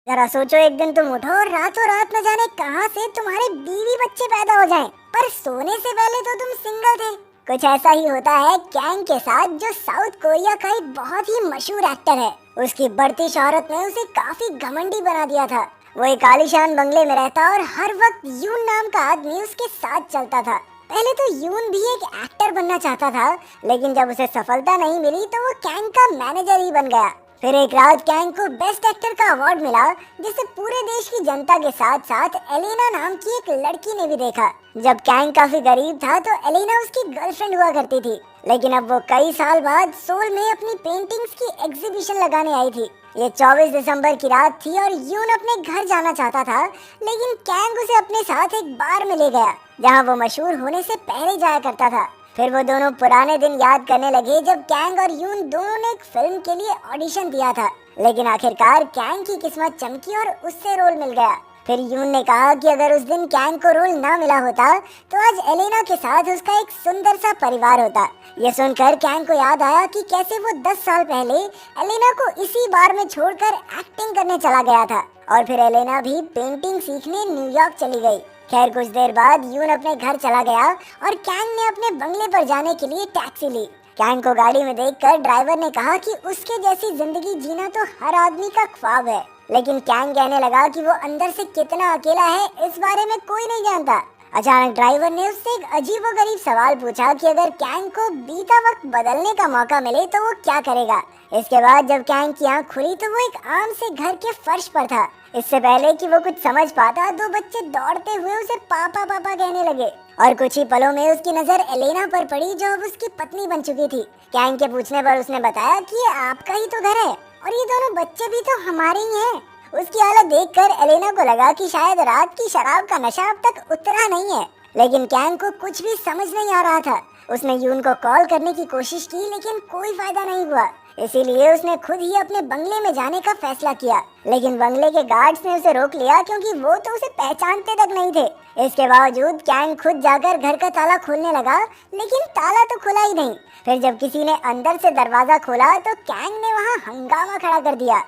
जरा सोचो, एक दिन तुम उठो और रातों रात न जाने कहां से तुम्हारे बीवी बच्चे पैदा हो जाएं, पर सोने से पहले तो तुम सिंगल थे। कुछ ऐसा ही होता है कैंग के साथ, जो साउथ कोरिया का एक बहुत ही मशहूर एक्टर है। उसकी बढ़ती शोहरत ने उसे काफी घमंडी बना दिया था। वो एक आलीशान बंगले में रहता और हर वक्त यून नाम का आदमी उसके साथ चलता था। पहले तो यून भी एक एक्टर बनना चाहता था, लेकिन जब उसे सफलता नहीं मिली तो वो कैंग का मैनेजर ही बन गया। फिर एक रात कैंग को बेस्ट एक्टर का अवार्ड मिला, जिसे पूरे देश की जनता के साथ साथ एलेना नाम की एक लड़की ने भी देखा। जब कैंग काफी गरीब था तो एलेना उसकी गर्लफ्रेंड हुआ करती थी, लेकिन अब वो कई साल बाद सोल में अपनी पेंटिंग्स की एग्जीबिशन लगाने आई थी। ये 24 दिसंबर की रात थी और यून अपने घर जाना चाहता था, लेकिन कैंग उसे अपने साथ एक बार में ले गया, जहाँ वो मशहूर होने से पहले जाया करता था। फिर वो दोनों पुराने दिन याद करने लगे, जब कैंग और यून दोनों ने एक फिल्म के लिए ऑडिशन दिया था, लेकिन आखिरकार कैंग की किस्मत चमकी और उससे रोल मिल गया। फिर यून ने कहा कि अगर उस दिन कैंग को रोल ना मिला होता तो आज एलेना के साथ उसका एक सुंदर सा परिवार होता। ये सुनकर कैंग को याद आया कि कैसे वो 10 साल पहले एलेना को इसी बार में छोड़कर एक्टिंग करने चला गया था, और फिर एलेना भी पेंटिंग सीखने न्यूयॉर्क चली गई। खैर, कुछ देर बाद यून अपने घर चला गया और कैंग ने अपने बंगले पर जाने के लिए टैक्सी ली। कैंग को गाड़ी में देखकर ड्राइवर ने कहा कि उसके जैसी जिंदगी जीना तो हर आदमी का ख्वाब है, लेकिन कैंग कहने लगा कि वो अंदर से कितना अकेला है इस बारे में कोई नहीं जानता। अचानक ड्राइवर ने उससे एक अजीबोगरीब सवाल पूछा कि अगर कैंग को बीता वक्त बदलने का मौका मिले तो वो क्या करेगा। इसके बाद जब कैंग की आंख खुली तो वो एक आम से घर के फर्श पर था। इससे पहले कि वो कुछ समझ पाता, दो बच्चे दौड़ते हुए उसे पापा पापा कहने लगे, और कुछ ही पलों में उसकी नजर एलेना पर पड़ी, जो अब उसकी पत्नी बन चुकी थी। कैंग के पूछने पर उसने बताया कि ये आपका ही तो घर है और ये दोनों बच्चे भी तो हमारे ही हैं। उसकी हालत देखकर एलेना को लगा कि शायद रात की शराब का नशा अब तक उतरा नहीं है, लेकिन कैंग को कुछ भी समझ नहीं आ रहा था। उसने यून को कॉल करने की कोशिश की, लेकिन कोई फायदा नहीं हुआ। इसीलिए उसने खुद ही अपने बंगले में जाने का फैसला किया, लेकिन बंगले के गार्ड्स ने उसे रोक लिया, क्योंकि वो तो उसे पहचानते तक नहीं थे। इसके बावजूद कैंग खुद जाकर घर का ताला खोलने लगा, लेकिन ताला तो खुला ही नहीं। फिर जब किसी ने अंदर से दरवाजा खोला तो कैंग ने वहाँ हंगामा खड़ा कर दिया,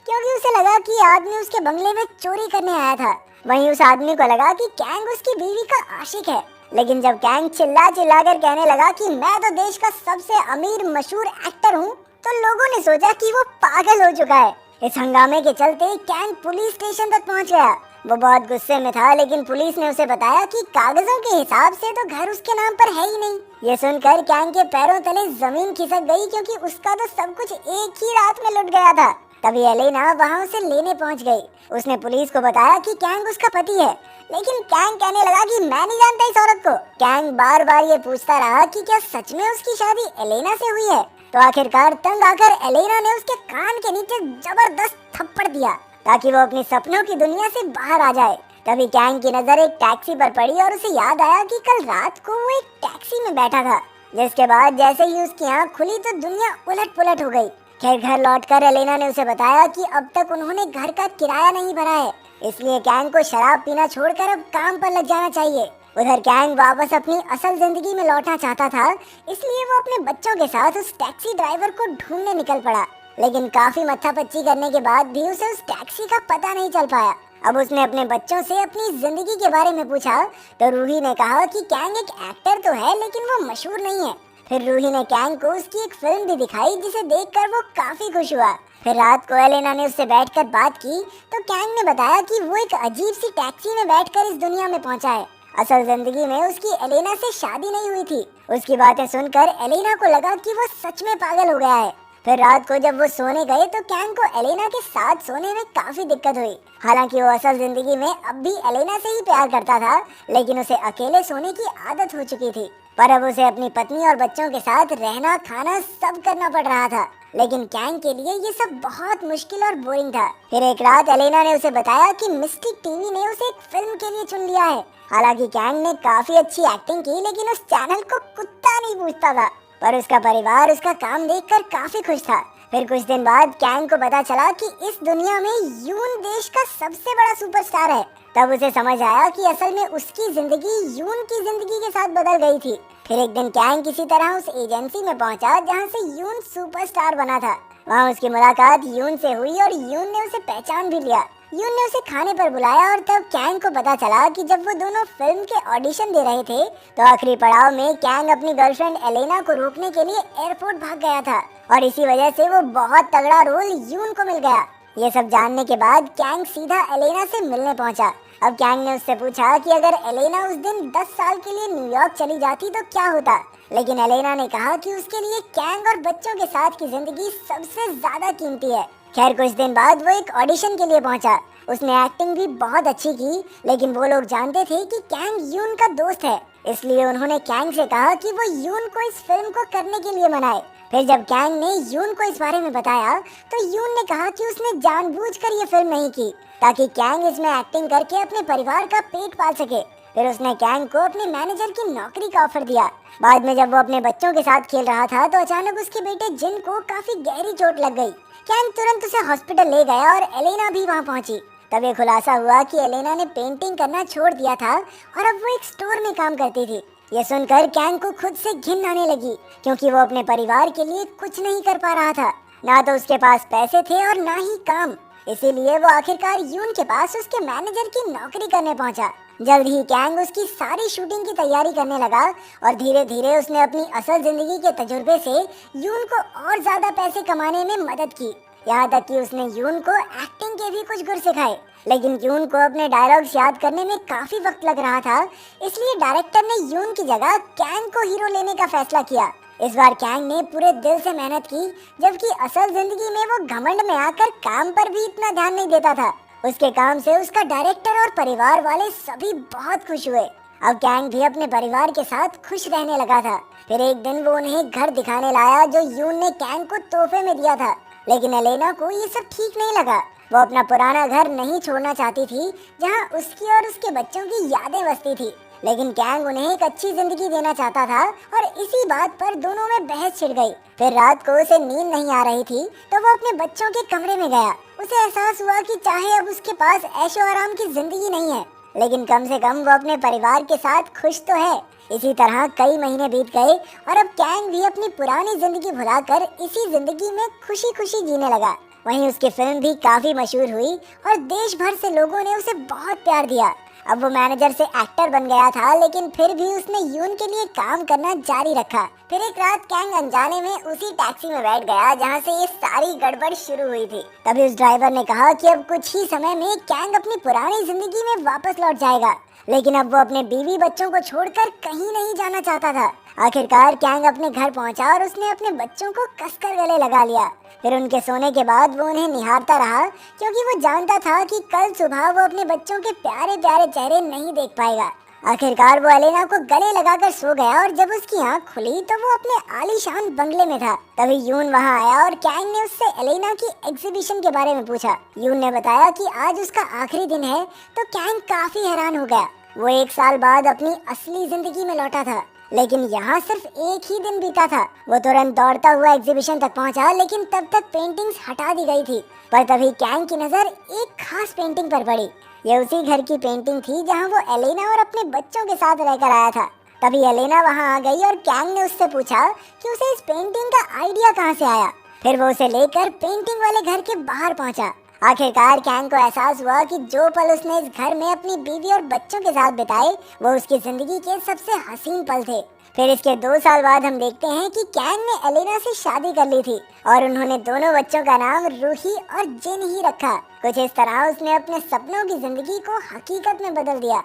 क्योंकि उसे लगा कि आदमी उसके बंगले में चोरी करने आया था। वहीं उस आदमी को लगा कि कैंग उसकी बीवी का आशिक है, लेकिन जब कैंग चिल्ला चिल्ला कर कहने लगा कि मैं तो देश का सबसे अमीर मशहूर एक्टर हूँ, तो लोगों ने सोचा कि वो पागल हो चुका है। इस हंगामे के चलते कैंग पुलिस स्टेशन तक पहुंच गया। वो बहुत गुस्से में था, लेकिन पुलिस ने उसे बताया कि कागजों के हिसाब से तो घर उसके नाम पर है ही नहीं। ये सुनकर कैंग के पैरों तले जमीन खिसक गई, क्योंकि उसका तो सब कुछ एक ही रात में लुट गया था। तभी एलेना वहाँ उसे लेने पहुँच गई। उसने पुलिस को बताया कि कैंग उसका पति है, लेकिन कैंग कहने लगा कि मैं नहीं जानता इस औरत को। कैंग बार बार ये पूछता रहा कि क्या सच में उसकी शादी एलेना से हुई है। तो आखिरकार तंग आकर एलेना ने उसके कान के नीचे जबरदस्त थप्पड़ दिया, ताकि वो अपनी सपनों की दुनिया से बाहर आ जाए। तभी कैंग की नजर एक टैक्सी पर पड़ी और उसे याद आया कि कल रात को वो एक टैक्सी में बैठा था। जिसके बाद जैसे ही उसकी आंख खुली तो दुनिया उलट पुलट हो गई। खैर, घर लौटकर एलेना ने उसे बताया कि अब तक उन्होंने घर का किराया नहीं भरा है, इसलिए कैंग को शराब पीना छोड़कर अब काम पर लग जाना चाहिए। उधर कैंग वापस अपनी असल जिंदगी में लौटना चाहता था, इसलिए वो अपने बच्चों के साथ उस टैक्सी ड्राइवर को ढूंढने निकल पड़ा, लेकिन काफी मत्थापच्ची करने के बाद भी उसे उस टैक्सी का पता नहीं चल पाया। अब उसने अपने बच्चों से अपनी जिंदगी के बारे में पूछा तो रूही ने कहा कि कैंग एक एक्टर तो है, लेकिन वो मशहूर नहीं है। फिर रूही ने कैंग को उसकी एक फिल्म भी दिखाई, जिसे देखकर वो काफी खुश हुआ। फिर रात को एलेना ने उससे बैठकर बात की तो कैंग ने बताया कि वो एक अजीब सी टैक्सी में बैठकर इस दुनिया में पहुंचा है। असल जिंदगी में उसकी एलेना से शादी नहीं हुई थी। उसकी बातें सुनकर एलेना को लगा कि वो सच में पागल हो गया है। फिर रात को जब वो सोने गए तो कैंग को एलेना के साथ सोने में काफी दिक्कत हुई। हालांकि वो असल जिंदगी में अब भी एलेना से ही प्यार करता था, लेकिन उसे अकेले सोने की आदत हो चुकी थी। पर अब उसे अपनी पत्नी और बच्चों के साथ रहना खाना सब करना पड़ रहा था, लेकिन कैंग के लिए ये सब बहुत मुश्किल और बोरिंग था। फिर एक रात एलेना ने उसे बताया कि मिस्टिक टीवी ने उसे एक फिल्म के लिए चुन लिया है। हालांकि कैंग ने काफी अच्छी एक्टिंग की, लेकिन उस चैनल को कुत्ता नहीं पूछता था, पर उसका परिवार उसका काम देखकर काफी खुश था। फिर कुछ दिन बाद कैंग को पता चला कि इस दुनिया में यून देश का सबसे बड़ा सुपरस्टार है। तब उसे समझ आया कि असल में उसकी जिंदगी यून की जिंदगी के साथ बदल गई थी। फिर एक दिन कैंग किसी तरह उस एजेंसी में पहुंचा जहां से यून सुपरस्टार बना था। वहाँ उसकी मुलाकात यून से हुई और यून ने उसे पहचान भी लिया। यून ने उसे खाने पर बुलाया और तब कैंग को पता चला कि जब वो दोनों फिल्म के ऑडिशन दे रहे थे तो आखिरी पड़ाव में कैंग अपनी गर्लफ्रेंड एलेना को रोकने के लिए एयरपोर्ट भाग गया था और इसी वजह से वो बहुत तगड़ा रोल यून को मिल गया। ये सब जानने के बाद कैंग सीधा एलेना से मिलने पहुंचा। अब कैंग ने उससे पूछा कि अगर एलेना उस दिन 10 साल के लिए न्यूयॉर्क चली जाती तो क्या होता, लेकिन एलेना ने कहा कि उसके लिए कैंग और बच्चों के साथ की जिंदगी सबसे ज्यादा कीमती है। खैर कुछ दिन बाद वो एक ऑडिशन के लिए पहुंचा। उसने एक्टिंग भी बहुत अच्छी की, लेकिन वो लोग जानते थे कि कैंग यून का दोस्त है, इसलिए उन्होंने कैंग से कहा कि वो यून को इस फिल्म को करने के लिए मनाए। फिर जब कैंग ने यून को इस बारे में बताया तो यून ने कहा कि उसने जानबूझकर ये फिल्म नहीं की ताकि कैंग इसमें एक्टिंग करके अपने परिवार का पेट पाल सके। फिर उसने कैंग को अपने मैनेजर की नौकरी का ऑफर दिया। बाद में जब वो अपने बच्चों के साथ खेल रहा था तो अचानक उसके बेटे जिन को काफी गहरी चोट लग गई। कैंग तुरंत उसे हॉस्पिटल ले गया और एलेना भी वहाँ पहुंची। तब ये खुलासा हुआ कि एलेना ने पेंटिंग करना छोड़ दिया था और अब वो एक स्टोर में काम करती थी। ये सुनकर कैंग को खुद से घिन आने लगी, क्योंकि वो अपने परिवार के लिए कुछ नहीं कर पा रहा था। ना तो उसके पास पैसे थे और ना ही काम। इसीलिए वो आखिरकार यून के पास उसके मैनेजर की नौकरी करने पहुंचा। जल्द ही कैंग उसकी सारी शूटिंग की तैयारी करने लगा और धीरे धीरे उसने अपनी असल जिंदगी के तजुर्बे से यून को और ज्यादा पैसे कमाने में मदद की। यहाँ तक कि उसने यून को एक्टिंग के भी कुछ गुर सिखाए। लेकिन यून को अपने डायलॉग्स याद करने में काफी वक्त लग रहा था, इसलिए डायरेक्टर ने यून की जगह कैंग को हीरो लेने का फैसला किया। इस बार कैंग ने पूरे दिल से मेहनत की, जबकि असल जिंदगी में वो घमंड में आकर काम पर भी इतना ध्यान नहीं देता था। उसके काम से उसका डायरेक्टर और परिवार वाले सभी बहुत खुश हुए। अब कैंग भी अपने परिवार के साथ खुश रहने लगा था। फिर एक दिन वो उन्हें घर दिखाने लाया जो यून ने कैंग को तोहफे में दिया था, लेकिन एलेना को ये सब ठीक नहीं लगा। वो अपना पुराना घर नहीं छोड़ना चाहती थी जहाँ उसकी और उसके बच्चों की यादें बसती थी, लेकिन कैंग उन्हें एक अच्छी जिंदगी देना चाहता था और इसी बात पर दोनों में बहस छिड़ गई। फिर रात को उसे नींद नहीं आ रही थी तो वो अपने बच्चों के कमरे में गया। उसे एहसास हुआ कि चाहे अब उसके पास ऐशो आराम की जिंदगी नहीं है, लेकिन कम से कम वो अपने परिवार के साथ खुश तो है। इसी तरह कई महीने बीत गए और अब कैंग भी अपनी पुरानी जिंदगी भुलाकर इसी जिंदगी में खुशी खुशी जीने लगा। वहीं उसकी फिल्म भी काफी मशहूर हुई और देश भर से लोगों ने उसे बहुत प्यार दिया। अब वो मैनेजर से एक्टर बन गया था, लेकिन फिर भी उसने यून के लिए काम करना जारी रखा। फिर एक रात कैंग अनजाने में उसी टैक्सी में बैठ गया जहाँ से ये सारी गड़बड़ शुरू हुई थी। तभी उस ड्राइवर ने कहा कि अब कुछ ही समय में कैंग अपनी पुरानी जिंदगी में वापस लौट जाएगा, लेकिन अब वो अपने बीवी बच्चों को छोड़कर कहीं नहीं जाना चाहता था। आखिरकार कैंग अपने घर पहुंचा और उसने अपने बच्चों को कसकर गले लगा लिया। फिर उनके सोने के बाद वो उन्हें निहारता रहा, क्योंकि वो जानता था कि कल सुबह वो अपने बच्चों के प्यारे प्यारे चेहरे नहीं देख पाएगा। आखिरकार वो एलेना को गले लगाकर सो गया और जब उसकी आंख खुली तो वो अपने आलीशान बंगले में था। तभी यून वहां आया और कैंग ने उससे एलेना की एग्जीबिशन के बारे में पूछा। यून ने बताया कि आज उसका आखिरी दिन है, तो कैंग काफी हैरान हो गया। वो 1 साल बाद अपनी असली जिंदगी में लौटा था, लेकिन यहाँ सिर्फ एक ही दिन बीता था। वो तुरंत दौड़ता हुआ एग्जीबिशन तक पहुँचा, लेकिन तब तक पेंटिंग्स हटा दी गई थी। पर तभी कैंग की नज़र एक खास पेंटिंग पर पड़ी। ये उसी घर की पेंटिंग थी जहाँ वो एलेना और अपने बच्चों के साथ रहकर आया था। तभी एलेना वहाँ आ गई और कैंग ने उससे पूछा कि उसे इस पेंटिंग का आइडिया कहाँ से आया। फिर वो उसे लेकर पेंटिंग वाले घर के बाहर पहुँचा। आखिरकार कैंग को एहसास हुआ कि जो पल उसने इस घर में अपनी बीवी और बच्चों के साथ बिताए वो उसकी जिंदगी के सबसे हसीन पल थे। फिर इसके 2 साल बाद हम देखते हैं कि कैंग ने एलेना से शादी कर ली थी और उन्होंने दोनों बच्चों का नाम रूही और जिन ही रखा। कुछ इस तरह उसने अपने सपनों की जिंदगी को हकीकत में बदल दिया।